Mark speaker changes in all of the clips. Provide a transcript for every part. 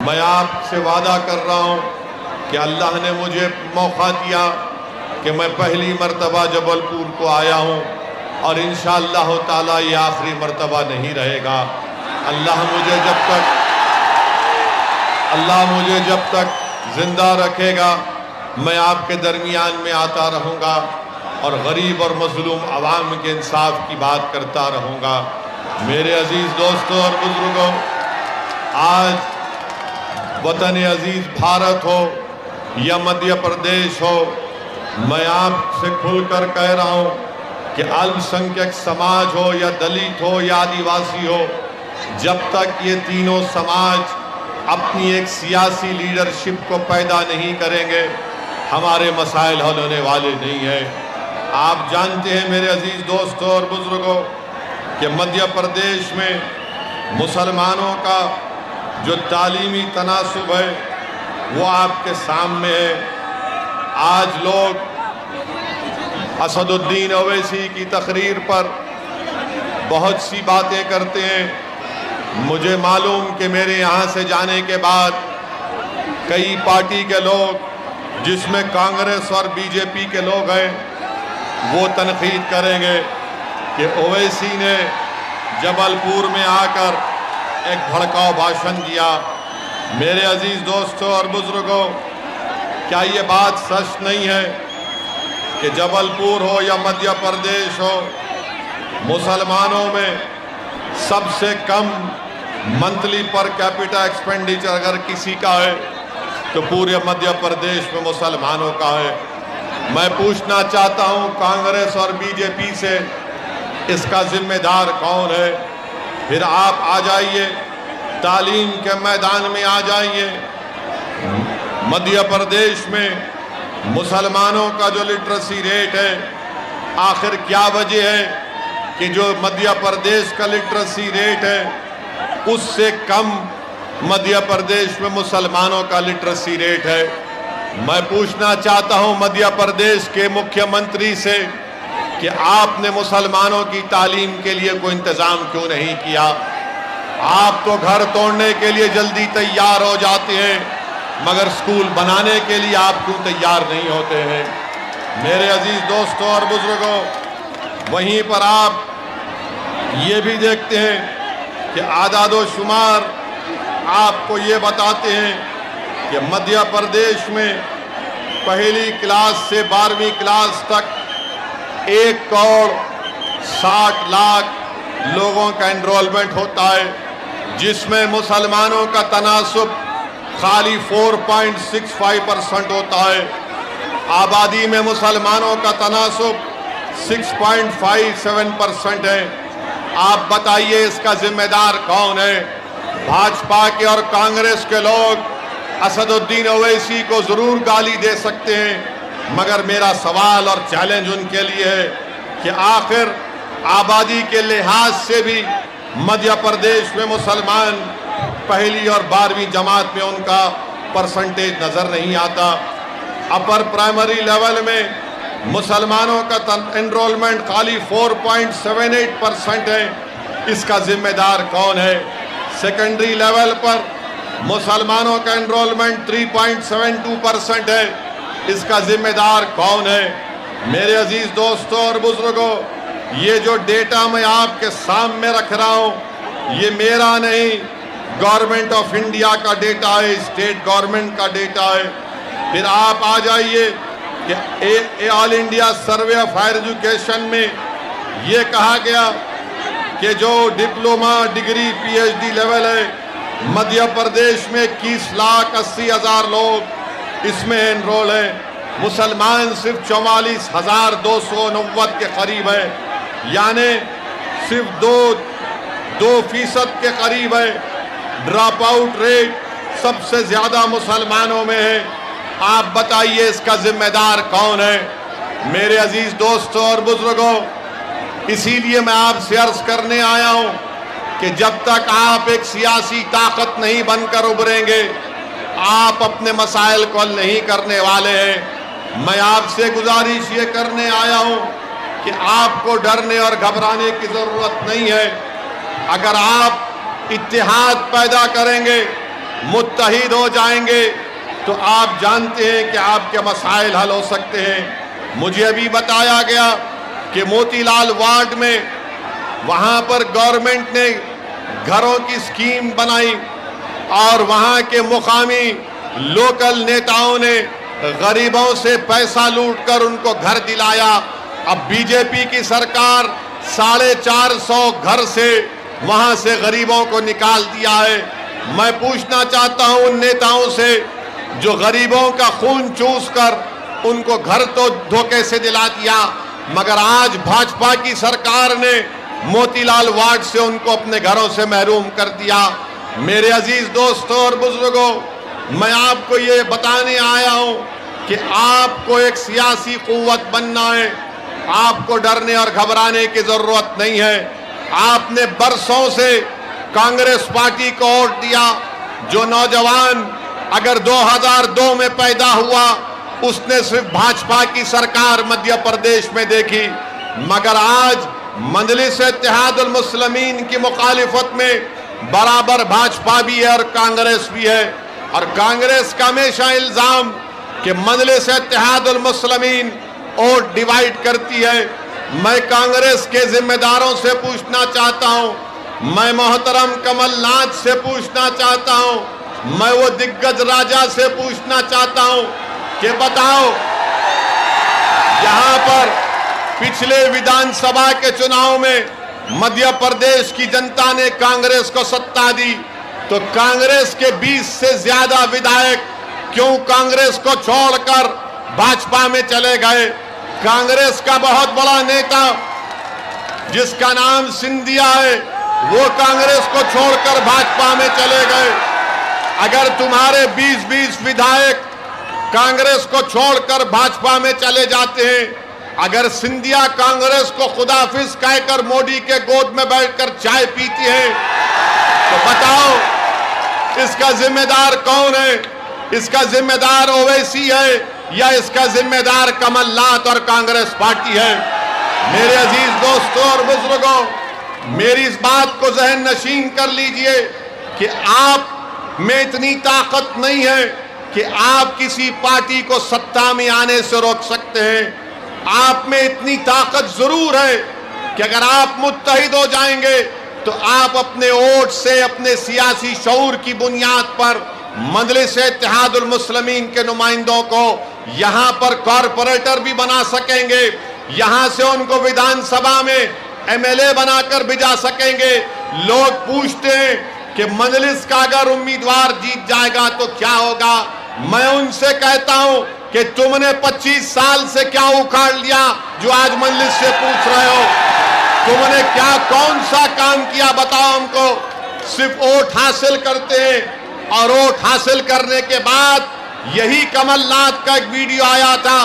Speaker 1: मैं आपसे वादा कर रहा हूँ कि अल्लाह ने मुझे मौका दिया कि मैं पहली मर्तबा जबलपुर को आया हूँ और इंशाअल्लाह ताला ये आखिरी मर्तबा नहीं रहेगा। अल्लाह मुझे जब तक जिंदा रखेगा मैं आपके दरमियान में आता रहूँगा और गरीब और मजलूम अवाम के इंसाफ की बात करता रहूँगा। मेरे अजीज़ दोस्तों और बुजुर्गों, आज वतन अजीज़ भारत हो या मध्य प्रदेश हो, मैं आपसे खुलकर कह रहा हूँ कि अल्पसंख्यक समाज हो या दलित हो या आदिवासी हो, जब तक ये तीनों समाज अपनी एक सियासी लीडरशिप को पैदा नहीं करेंगे, हमारे मसाइल हल होने वाले नहीं हैं। आप जानते हैं मेरे अजीज़ दोस्तों और बुजुर्गों कि मध्य प्रदेश में मुसलमानों का जो तालीमी तनासुब है वो आपके सामने है। आज लोग असदुद्दीन ओवैसी की तकरीर पर बहुत सी बातें करते हैं। मुझे मालूम कि मेरे यहाँ से जाने के बाद कई पार्टी के लोग, जिसमें कांग्रेस और बीजेपी के लोग हैं, वो तनकीद करेंगे कि ओवैसी ने जबलपुर में आकर एक भड़काऊ भाषण दिया। मेरे अजीज़ दोस्तों और बुजुर्गों, क्या ये बात सच नहीं है कि जबलपुर हो या मध्य प्रदेश हो, मुसलमानों में सबसे कम मंथली पर कैपिटा एक्सपेंडिचर अगर किसी का है तो पूरे मध्य प्रदेश में मुसलमानों का है। मैं पूछना चाहता हूँ कांग्रेस और बीजेपी से, इसका जिम्मेदार कौन है? फिर आप आ जाइए, तालीम के मैदान में आ जाइए। मध्य प्रदेश में मुसलमानों का जो लिटरेसी रेट है, आखिर क्या वजह है कि जो मध्य प्रदेश का लिटरेसी रेट है उससे कम मध्य प्रदेश में मुसलमानों का लिटरेसी रेट है? मैं पूछना चाहता हूं मध्य प्रदेश के मुख्यमंत्री से कि आपने मुसलमानों की तालीम के लिए कोई इंतजाम क्यों नहीं किया? आप तो घर तोड़ने के लिए जल्दी तैयार हो जाते हैं, मगर स्कूल बनाने के लिए आप क्यों तैयार नहीं होते हैं? मेरे अजीज दोस्तों और बुजुर्गों, वहीं पर आप ये भी देखते हैं कि आदादो शुमार आपको ये बताते हैं कि मध्य प्रदेश में पहली क्लास से 12वीं क्लास तक 1,60,00,000 लोगों का एनरोलमेंट होता है, जिसमें मुसलमानों का तनासुब खाली 4.65% होता है। आबादी में मुसलमानों का तनासुब 6.57% है। आप बताइए इसका जिम्मेदार कौन है? भाजपा के और कांग्रेस के लोग असदुद्दीन ओवैसी को जरूर गाली दे सकते हैं, मगर मेरा सवाल और चैलेंज उनके लिए है कि आखिर आबादी के लिहाज से भी मध्य प्रदेश में मुसलमान पहली और 12वीं जमात में उनका परसेंटेज नजर नहीं आता। अपर प्राइमरी लेवल में मुसलमानों का एनरोलमेंट खाली 4.78% है। इसका जिम्मेदार कौन है? सेकेंडरी लेवल पर मुसलमानों का एनरोलमेंट 3.72% है। इसका जिम्मेदार कौन है? मेरे अजीज दोस्तों और बुजुर्गों, ये जो डेटा मैं आपके सामने रख रहा हूँ, ये मेरा नहीं, गवर्नमेंट ऑफ इंडिया का डेटा है, स्टेट गवर्नमेंट का डेटा है। फिर आप आ जाइए कि all India survey of higher education में ये कहा गया कि जो डिप्लोमा डिग्री पीएचडी लेवल है, मध्य प्रदेश में 21,80,000 लोग इसमें एनरोल है। मुसलमान सिर्फ 44,290 के करीब है, यानी सिर्फ 2% के करीब है। ड्रॉप आउट रेट सबसे ज्यादा मुसलमानों में है। आप बताइए इसका जिम्मेदार कौन है? मेरे अजीज दोस्तों और बुजुर्गों, इसीलिए मैं आपसे अर्ज करने आया हूं कि जब तक आप एक सियासी ताकत नहीं बनकर उभरेंगे, आप अपने मसाइल को हल नहीं करने वाले हैं। मैं आपसे गुजारिश ये करने आया हूं कि आपको डरने और घबराने की जरूरत नहीं है। अगर आप इत्तेहाद पैदा करेंगे, मुत्तहिद हो जाएंगे तो आप जानते हैं कि आपके मसाइल हल हो सकते हैं। मुझे अभी बताया गया कि मोतीलाल वार्ड में वहां पर गवर्नमेंट ने घरों की स्कीम बनाई और वहां के मुकामी लोकल नेताओं ने गरीबों से पैसा लूटकर उनको घर दिलाया। अब बीजेपी की सरकार 450 घर से वहां से गरीबों को निकाल दिया है। मैं पूछना चाहता हूं उन नेताओं से जो गरीबों का खून चूस कर उनको घर तो धोखे से दिला दिया, मगर आज भाजपा की सरकार ने मोतीलाल वार्ड से उनको अपने घरों से महरूम कर दिया। मेरे अजीज दोस्तों और बुजुर्गों, मैं आपको ये बताने आया हूं कि आपको एक सियासी कुव्वत बनना है। आपको डरने और घबराने की जरूरत नहीं है। आपने बरसों से कांग्रेस पार्टी को वोट दिया। जो नौजवान अगर 2002 में पैदा हुआ उसने सिर्फ भाजपा की सरकार मध्य प्रदेश में देखी, मगर आज मजलिस इत्तेहादुल मुस्लिमीन की मुखालिफत में बराबर भाजपा भी है और कांग्रेस भी है। और कांग्रेस का हमेशा इल्जाम कि मजलिस इत्तेहादुल मुस्लिमीन वोट डिवाइड करती है। मैं कांग्रेस के जिम्मेदारों से पूछना चाहता हूं, मैं मोहतरम कमलनाथ से पूछना चाहता हूं, मैं वो दिग्गज राजा से पूछना चाहता हूं कि बताओ, यहां पर पिछले विधानसभा के चुनाव में मध्य प्रदेश की जनता ने कांग्रेस को सत्ता दी, तो कांग्रेस के 20 से ज्यादा विधायक क्यों कांग्रेस को छोड़कर भाजपा में चले गए? कांग्रेस का बहुत बड़ा नेता जिसका नाम सिंधिया है वो कांग्रेस को छोड़कर भाजपा में चले गए। अगर तुम्हारे 20-20 विधायक कांग्रेस को छोड़कर भाजपा में चले जाते हैं, अगर सिंधिया कांग्रेस को खुदाफिज कहकर मोदी के गोद में बैठकर चाय पीती है, तो बताओ इसका जिम्मेदार कौन है? इसका जिम्मेदार ओवैसी है या इसका जिम्मेदार कमलनाथ और कांग्रेस पार्टी है? मेरे अजीज दोस्तों और बुजुर्गों, मेरी इस बात को जहन नशीन कर लीजिए कि आप में इतनी ताकत नहीं है कि आप किसी पार्टी को सत्ता में आने से रोक सकते हैं। आप में इतनी ताकत जरूर है कि अगर आप मुत्तहिद हो जाएंगे तो आप अपने वोट से, अपने सियासी शऊर की बुनियाद पर मजलिस इत्तेहादुल मुस्लिमीन के नुमाइंदों को यहां पर कॉरपोरेटर भी बना सकेंगे, यहां से उनको विधानसभा में एमएलए बनाकर भिजा सकेंगे। लोग पूछते हैं कि मजलिस का अगर उम्मीदवार जीत जाएगा तो क्या होगा? मैं उनसे कहता हूं कि तुमने 25 साल से क्या उखाड़ लिया जो आज मजलिस से पूछ रहे हो? तुमने क्या कौन सा काम किया बताओ हमको? सिर्फ वोट हासिल करते हैं और वोट हासिल करने के बाद यही कमलनाथ का एक वीडियो आया था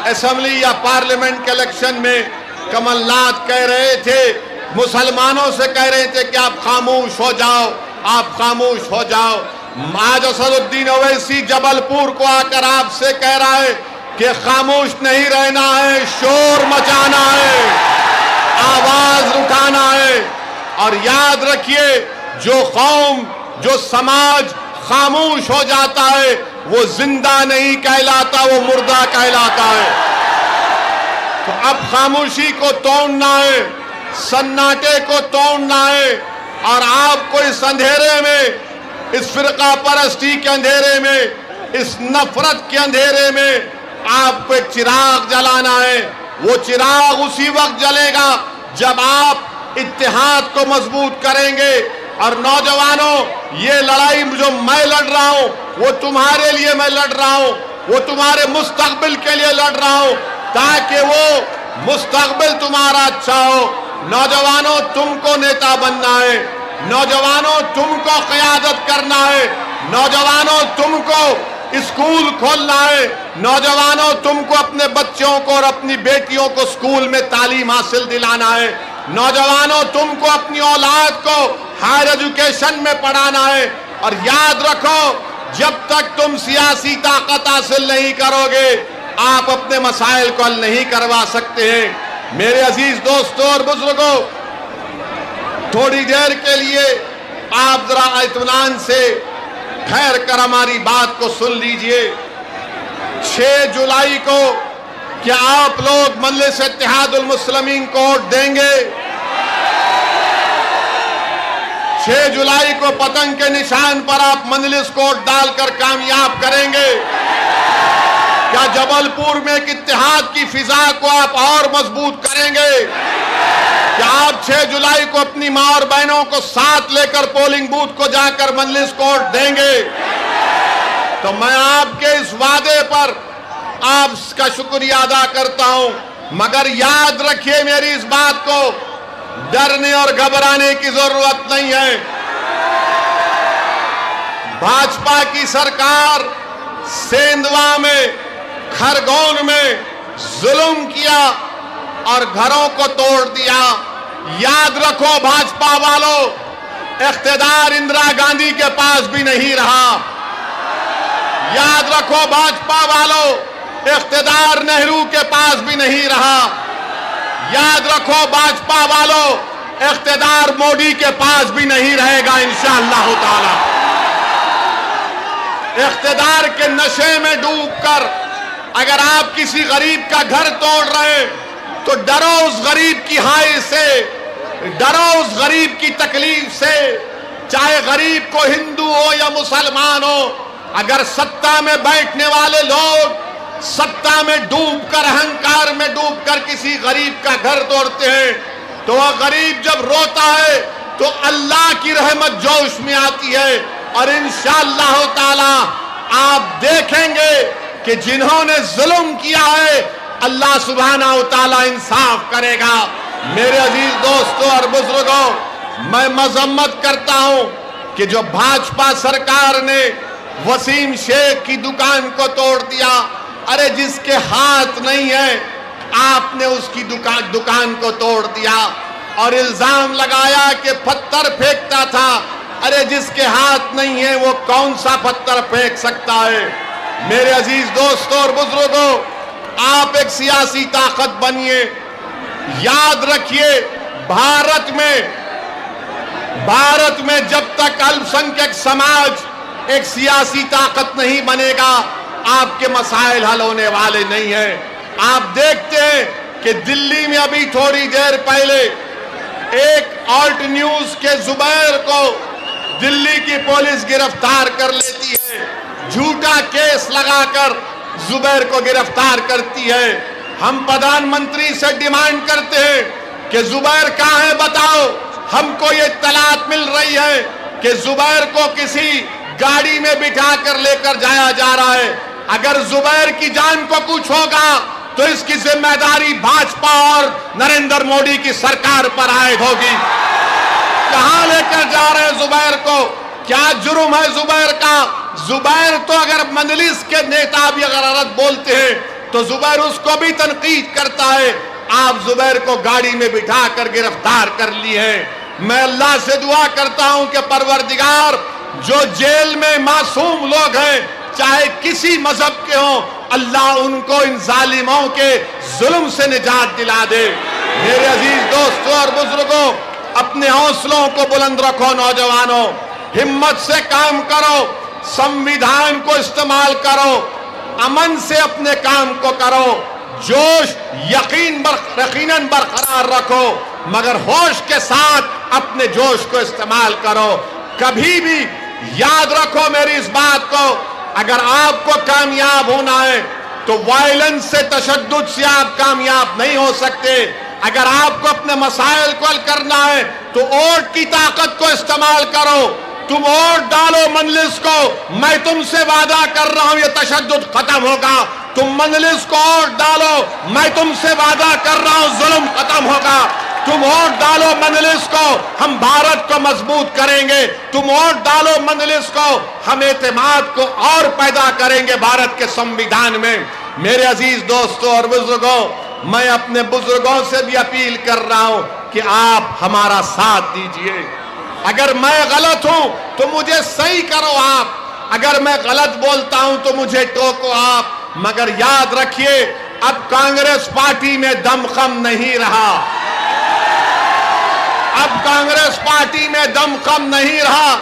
Speaker 1: असेंबली या पार्लियामेंट के इलेक्शन में। कमलनाथ कह रहे थे, मुसलमानों से कह रहे थे कि आप खामोश हो जाओ, आप खामोश हो जाओ। आज असदुद्दीन ओवैसी जबलपुर को आकर आपसे कह रहा है कि खामोश नहीं रहना है, शोर मचाना है, आवाज उठाना है। और याद रखिए, जो कौम, जो समाज खामोश हो जाता है वो जिंदा नहीं कहलाता, वो मुर्दा कहलाता है। तो अब खामोशी को तोड़ना है, सन्नाटे को तोड़ना है, और आपको इस अंधेरे में, इस फिरका परस्ती के अंधेरे में, इस नफरत के अंधेरे में आपको एक चिराग जलाना है। वो चिराग उसी वक्त जलेगा जब आप इत्तेहाद को मजबूत करेंगे। और नौजवानों, ये लड़ाई जो मैं लड़ रहा हूं वो तुम्हारे लिए मैं लड़ रहा हूं, वो तुम्हारे मुस्तकबिल के लिए लड़ रहा हूं, ताकि वो मुस्तकबिल तुम्हारा अच्छा हो। नौजवानों, तुमको नेता बनना है, नौजवानों तुमको क़यादत करना है, नौजवानों तुमको स्कूल खोलना है, नौजवानों तुमको अपने बच्चों को और अपनी बेटियों को स्कूल में तालीम हासिल दिलाना है, नौजवानों तुमको अपनी औलाद को हायर एजुकेशन में पढ़ाना है। और याद रखो, जब तक तुम सियासी ताकत हासिल नहीं करोगे आप अपने मसाइल को हल नहीं करवा सकते हैं। मेरे अजीज दोस्तों और बुजुर्गों, थोड़ी देर के लिए आप जरा इत्मीनान से ठहर कर हमारी बात को सुन लीजिए। 6 जुलाई को क्या आप लोग मजलिस इत्तेहादुल मुस्लिमीन को वोट देंगे? 6 जुलाई को पतंग के निशान पर आप मजलिस को वोट डालकर कामयाब करेंगे? क्या जबलपुर में एक इत्तेहाद की फिजा को आप और मजबूत करेंगे? क्या आप 6 जुलाई को अपनी मां और बहनों को साथ लेकर पोलिंग बूथ को जाकर मजलिस को वोट देंगे? तो मैं आपके इस वादे पर आपका शुक्रिया अदा करता हूं, मगर याद रखिए मेरी इस बात को, डरने और घबराने की जरूरत नहीं है। भाजपा की सरकार सेंधवा में, खरगोन में जुल्म किया और घरों को तोड़ दिया। याद रखो भाजपा वालों, इख्तिदार इंदिरा गांधी के पास भी नहीं रहा। याद रखो भाजपा वालों, इख्तिदार नेहरू के पास भी नहीं रहा। याद रखो भाजपा वालों, इख्तिदार मोदी के पास भी नहीं रहेगा इंशाअल्लाह ताला। इख्तिदार के नशे में डूबकर अगर आप किसी गरीब का घर तोड़ रहे हैं तो डरो उस गरीब की हाय से, डरो उस गरीब की तकलीफ से, चाहे गरीब को हिंदू हो या मुसलमान हो। अगर सत्ता में बैठने वाले लोग सत्ता में डूबकर, अहंकार में डूबकर किसी गरीब का घर तोड़ते हैं तो वह गरीब जब रोता है तो अल्लाह की रहमत जोश में आती है और इंशाअल्लाह ताला आप देखेंगे कि जिन्होंने जुल्म किया है अल्लाह सुब्हाना व तआला इंसाफ करेगा। मेरे अजीज दोस्तों और बुजुर्गों, मैं मजम्मत करता हूं कि जो भाजपा सरकार ने वसीम शेख की दुकान को तोड़ दिया, अरे जिसके हाथ नहीं है आपने उसकी दुकान को तोड़ दिया और इल्जाम लगाया कि पत्थर फेंकता था। अरे जिसके हाथ नहीं है वो कौन सा पत्थर फेंक सकता है? मेरे अजीज दोस्तों और बुजुर्गों, आप एक सियासी ताकत बनिए। याद रखिए भारत में जब तक अल्पसंख्यक समाज एक सियासी ताकत नहीं बनेगा आपके मसाइल हल होने वाले नहीं हैं। आप देखते हैं कि दिल्ली में अभी थोड़ी देर पहले एक ऑल्ट न्यूज के जुबैर को दिल्ली की पुलिस गिरफ्तार कर लेती है, झूठा केस लगाकर जुबैर को गिरफ्तार करती है। हम प्रधानमंत्री से डिमांड करते हैं कि जुबैर कहाँ है बताओ। हमको ये इत्तलात मिल रही है कि जुबैर को किसी गाड़ी में बिठा कर लेकर जाया जा रहा है। अगर जुबैर की जान को कुछ होगा तो इसकी जिम्मेदारी भाजपा और नरेंद्र मोदी की सरकार पर आयद होगी। कहां लेकर जा रहे हैं जुबैर को? क्या जुर्म है जुबैर का? जुबैर तो अगर मजलिस के नेता भी अगर गलत बोलते हैं तो जुबैर उसको भी तनकीद करता है। आप जुबैर को गाड़ी में बिठा कर गिरफ्तार कर लिए हैं। मैं अल्लाह से दुआ करता हूं कि परवरदिगार जो जेल में मासूम लोग हैं चाहे किसी मजहब के हों, अल्लाह उनको इन जालिमों के जुल्म से निजात दिला दे। मेरे अजीज दोस्तों और बुजुर्गों, अपने हौसलों को बुलंद रखो। नौजवानों, हिम्मत से काम करो, संविधान को इस्तेमाल करो, अमन से अपने काम को करो, जोश यकीनन बरकरार रखो, मगर होश के साथ अपने जोश को इस्तेमाल करो। कभी भी याद रखो मेरी इस बात को, अगर आपको कामयाब होना है तो वायलेंस से, तशद्दुद से आप कामयाब नहीं हो सकते। अगर आपको अपने मसाइल को हल करना है तो वोट की ताकत को इस्तेमाल करो। तुम वोट डालो मजलिस को, मैं तुमसे वादा कर रहा हूं ये तशद्दुद खत्म होगा। तुम मजलिस को वोट डालो, मैं तुमसे वादा कर रहा हूं जुल्म खत्म होगा। तुम वोट डालो मजलिस को, हम भारत को मजबूत करेंगे। तुम वोट डालो मजलिस को, हम एतमाद को और पैदा करेंगे भारत के संविधान में। मेरे अजीज दोस्तों और बुजुर्गों, मैं अपने बुजुर्गों से भी अपील कर रहा हूं कि आप हमारा साथ दीजिए। अगर मैं गलत हूं तो मुझे सही करो आप, अगर मैं गलत बोलता हूं तो मुझे टोको आप, मगर याद रखिए अब कांग्रेस पार्टी में दमखम नहीं रहा। अब कांग्रेस पार्टी में दमखम नहीं रहा।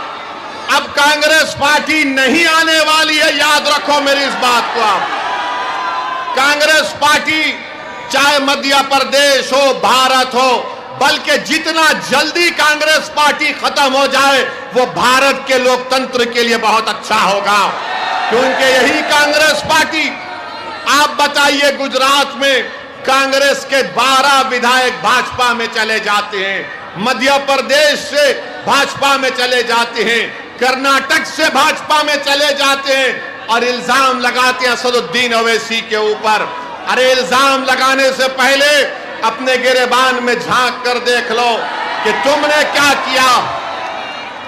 Speaker 1: अब कांग्रेस पार्टी नहीं आने वाली है, याद रखो मेरी इस बात को आप। कांग्रेस पार्टी चाहे मध्य प्रदेश हो, भारत हो, बल्कि जितना जल्दी कांग्रेस पार्टी खत्म हो जाए वो भारत के लोकतंत्र के लिए बहुत अच्छा होगा, क्योंकि यही कांग्रेस पार्टी, आप बताइए गुजरात में कांग्रेस के 12 विधायक भाजपा में चले जाते हैं, मध्य प्रदेश से भाजपा में चले जाते हैं, कर्नाटक से भाजपा में चले जाते हैं और इल्जाम लगाते हैं असदुद्दीन ओवैसी के ऊपर। अरे इल्जाम लगाने से पहले अपने गिरेबान में झांक कर देख लो कि तुमने क्या किया।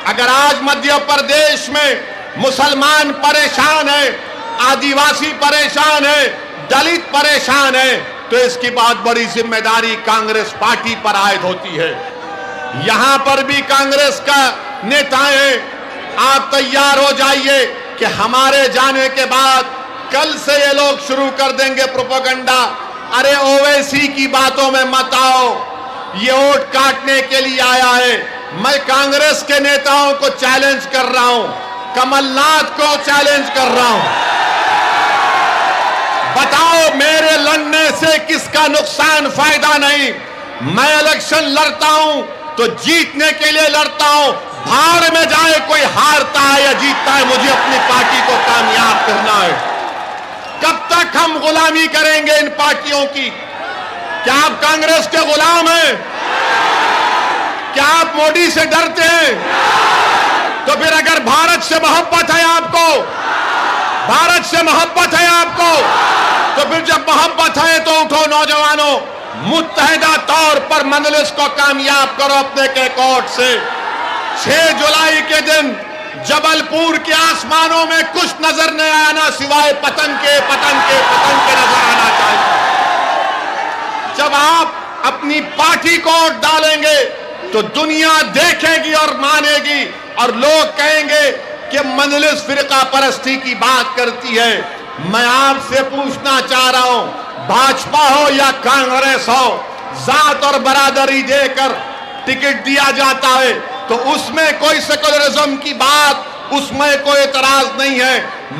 Speaker 1: अगर आज मध्य प्रदेश में मुसलमान परेशान है, आदिवासी परेशान है, दलित परेशान है, तो इसकी बहुत बड़ी जिम्मेदारी कांग्रेस पार्टी पर आयद होती है। यहां पर भी कांग्रेस का नेताएं, आप तैयार हो जाइए कि हमारे जाने के बाद कल से ये लोग शुरू कर देंगे प्रोपेगेंडा। अरे ओवैसी की बातों में मत आओ, ये वोट काटने के लिए आया है। मैं कांग्रेस के नेताओं को चैलेंज कर रहा हूं, कमलनाथ को चैलेंज कर रहा हूं, बताओ मेरे लड़ने से किसका नुकसान, फायदा नहीं। मैं इलेक्शन लड़ता हूं तो जीतने के लिए लड़ता हूं, भाड़ में जाए कोई हारता है या जीतता है, मुझे अपनी पार्टी को कामयाब करना है। कब तक हम गुलामी करेंगे इन पार्टियों की? क्या आप कांग्रेस के गुलाम हैं? क्या आप मोदी से डरते हैं? तो फिर अगर भारत से मोहब्बत है आपको, भारत से मोहब्बत है आपको, तो फिर जब मोहब्बत है तो उठो नौजवानों, मुत्तहिदा तौर पर मजलिस को कामयाब करो अपने कैकोट से। 6 जुलाई के दिन जबलपुर के आसमानों में कुछ नजर नहीं आना सिवाय पतंग के, पतंग के, पतंग के नजर आना चाहिए। जब आप अपनी पार्टी को वोट डालेंगे तो दुनिया देखेगी और मानेगी और लोग कहेंगे कि मजलिस फिरका परस्ती की बात करती है। मैं आपसे पूछना चाह रहा हूं, भाजपा हो या कांग्रेस हो, जात और बरादरी देकर टिकट दिया जाता है तो उसमें कोई सेकुलरिज्म की बात, उसमें कोई एतराज नहीं है।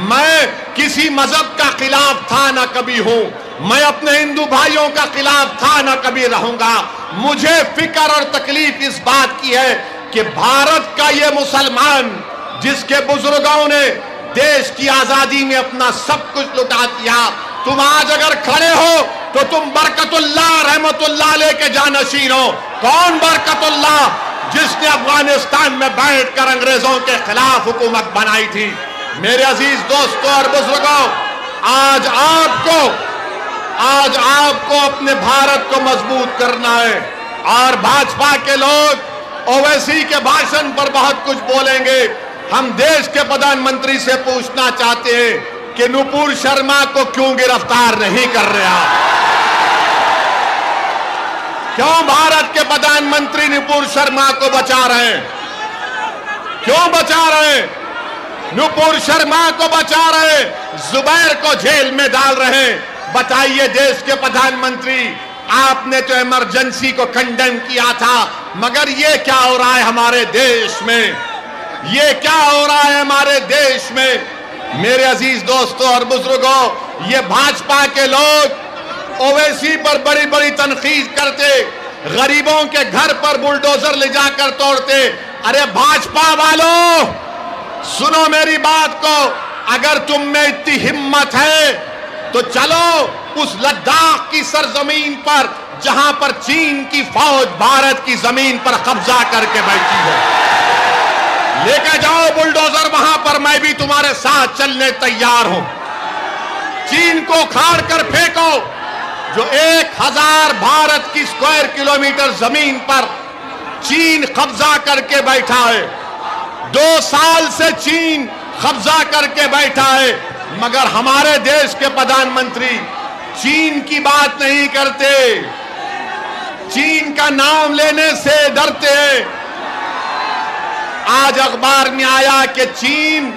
Speaker 1: मैं किसी मजहब का खिलाफ था ना कभी हूं, मैं अपने हिंदू भाइयों का खिलाफ था ना कभी रहूंगा। मुझे फिक्र और तकलीफ इस बात की है कि भारत का ये मुसलमान जिसके बुजुर्गों ने देश की आजादी में अपना सब कुछ लुटा दिया, तुम आज अगर खड़े हो तो तुम बरकतुल्लाह रहमतुल्लाह लेके जानशीन हो। कौन बरकतुल्लाह? जिसने अफगानिस्तान में बैठकर अंग्रेजों के खिलाफ हुकूमत बनाई थी। मेरे अजीज दोस्तों और बुजुर्गों, आज आपको अपने भारत को मजबूत करना है। और भाजपा के लोग ओवैसी के भाषण पर बहुत कुछ बोलेंगे। हम देश के प्रधानमंत्री से पूछना चाहते हैं कि नुपुर शर्मा को क्यों गिरफ्तार नहीं कर रहे आप? क्यों भारत के प्रधानमंत्री नुपुर शर्मा को बचा रहे हैं? क्यों बचा रहे हैं? नुपुर शर्मा को बचा रहे हैं, जुबैर को जेल में डाल रहे हैं। बताइए देश के प्रधानमंत्री, आपने तो इमरजेंसी को कंडेम किया था, मगर ये क्या हो रहा है हमारे देश में? ये क्या हो रहा है हमारे देश में? मेरे अजीज दोस्तों और बुजुर्गों, ये भाजपा के लोग ओवैसी पर बड़ी बड़ी तनकीद करते, गरीबों के घर पर बुलडोजर ले जाकर तोड़ते। अरे भाजपा वालों, सुनो मेरी बात को, अगर तुम में इतनी हिम्मत है तो चलो उस लद्दाख की सरजमीन पर जहां पर चीन की फौज भारत की जमीन पर कब्जा करके बैठी है, लेके जाओ बुलडोजर वहां पर, मैं भी तुम्हारे साथ चलने तैयार हूं। चीन को खाड़ कर फेंको, जो 1000 भारत की स्क्वायर किलोमीटर जमीन पर चीन कब्जा करके बैठा है। 2 साल से चीन कब्जा करके बैठा है, मगर हमारे देश के प्रधानमंत्री चीन की बात नहीं करते, चीन का नाम लेने से डरते हैं। आज अखबार में आया कि चीन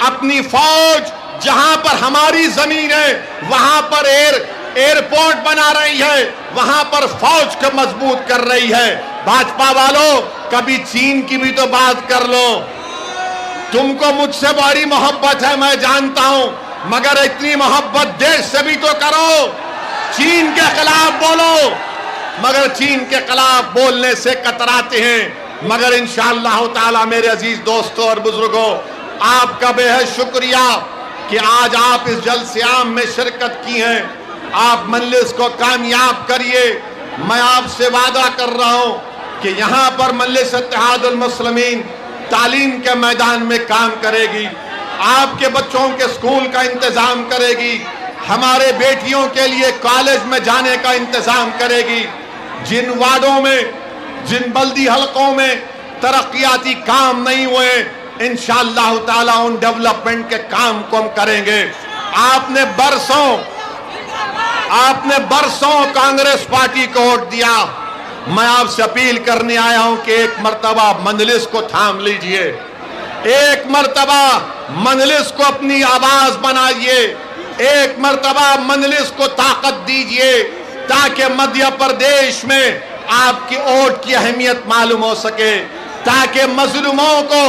Speaker 1: अपनी फौज जहां पर हमारी जमीन है वहां पर एयरपोर्ट बना रही है, वहां पर फौज को मजबूत कर रही है। भाजपा वालों, कभी चीन की भी तो बात कर लो। तुमको मुझसे बड़ी मोहब्बत है, मैं जानता हूं, मगर इतनी मोहब्बत देश से भी तो करो। चीन के खिलाफ बोलो, मगर चीन के खिलाफ बोलने से कतराते हैं। मगर इंशाअल्लाह ताला मेरे अजीज दोस्तों और बुजुर्गों, आपका बेहद शुक्रिया कि आज आप इस जलसे आम में शिरकत की है। आप मजलिस को कामयाब करिए। मैं आपसे वादा कर रहा हूं कि यहां पर मजलिस इत्तेहादुल मुस्लिमीन तालीम के मैदान में काम करेगी, आपके बच्चों के स्कूल का इंतजाम करेगी, हमारे बेटियों के लिए कॉलेज में जाने का इंतजाम करेगी। जिन वार्डों में, जिन बल्दी हलकों में तरक्याती काम नहीं हुए, इंशाअल्लाह ताला उन डेवलपमेंट के काम को हम करेंगे। आपने बरसों कांग्रेस पार्टी को वोट दिया। मैं आपसे अपील करने आया हूं कि एक मर्तबा मजलिस को थाम लीजिए, एक मर्तबा मजलिस को अपनी आवाज बनाइए, एक मर्तबा मजलिस को ताकत दीजिए, ताकि मध्य प्रदेश में आपकी वोट की अहमियत मालूम हो सके, ताकि मजलूमों को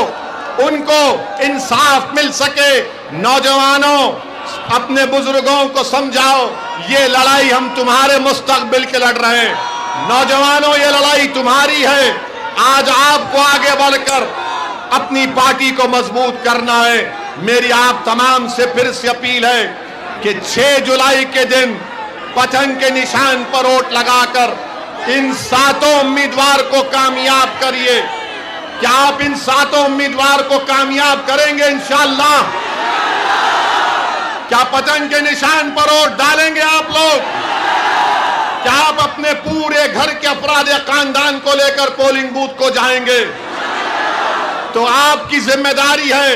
Speaker 1: उनको इंसाफ मिल सके। नौजवानों, अपने बुजुर्गों को समझाओ, ये लड़ाई हम तुम्हारे मुस्तकबिल के लड़ रहे हैं। नौजवानों, ये लड़ाई तुम्हारी है। आज आपको आगे बढ़कर अपनी पार्टी को मजबूत करना है। मेरी आप तमाम से फिर से अपील है कि 6 जुलाई के दिन पतंग के निशान पर वोट लगाकर इन 7 उम्मीदवार को कामयाब करिए। क्या आप इन 7 उम्मीदवार को कामयाब करेंगे इंशाअल्लाह? क्या पतंग के निशान पर वोट डालेंगे आप लोग? क्या आप अपने पूरे घर के अफराद या खानदान को लेकर पोलिंग बूथ को जाएंगे? तो आपकी जिम्मेदारी है।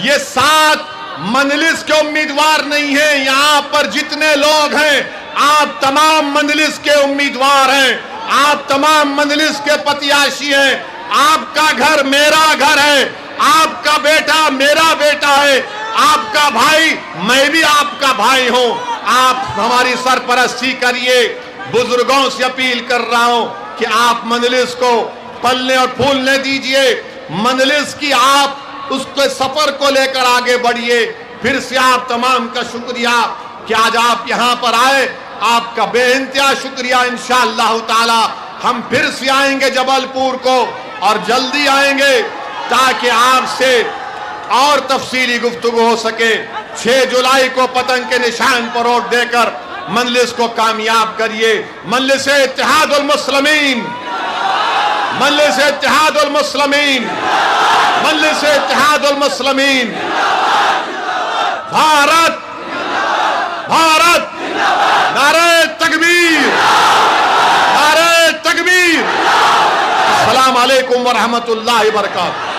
Speaker 1: ये 7 मजलिस के उम्मीदवार नहीं है, यहां पर जितने लोग हैं आप तमाम मजलिस के उम्मीदवार हैं, आप तमाम मजलिस के प्रत्याशी हैं। आपका घर मेरा घर है, आपका बेटा मेरा बेटा है, आपका भाई मैं भी आपका भाई हूं। आप हमारी सरपरस्ती करिए। बुजुर्गों से अपील कर रहा हूं कि आप मजलिस को पलने और फूलने दीजिए। मजलिस की आप उसके सफर को लेकर आगे बढ़िए। फिर से आप तमाम का शुक्रिया कि आज आप यहां पर आए, आपका बेइंतहा शुक्रिया। इंशाअल्लाह ताला हम फिर से आएंगे जबलपुर को, और जल्दी आएंगे ताकि आपसे और तफसीली गुफ्तगू हो सके। 6 जुलाई को पतंग के निशान पर वोट देकर मजलिस को कामयाब करिए। मजलिस इत्तेहादुल मुस्लिमीन, मजलिस इत्तेहादुल मुस्लिमीन, मजलिस इत्तेहादुल मुस्लिमीन। भारत भारत, नारे तकबीर, नारे तकबीर। अस्सलाम वालेकुम व रहमतुल्लाहि व बरकातहू।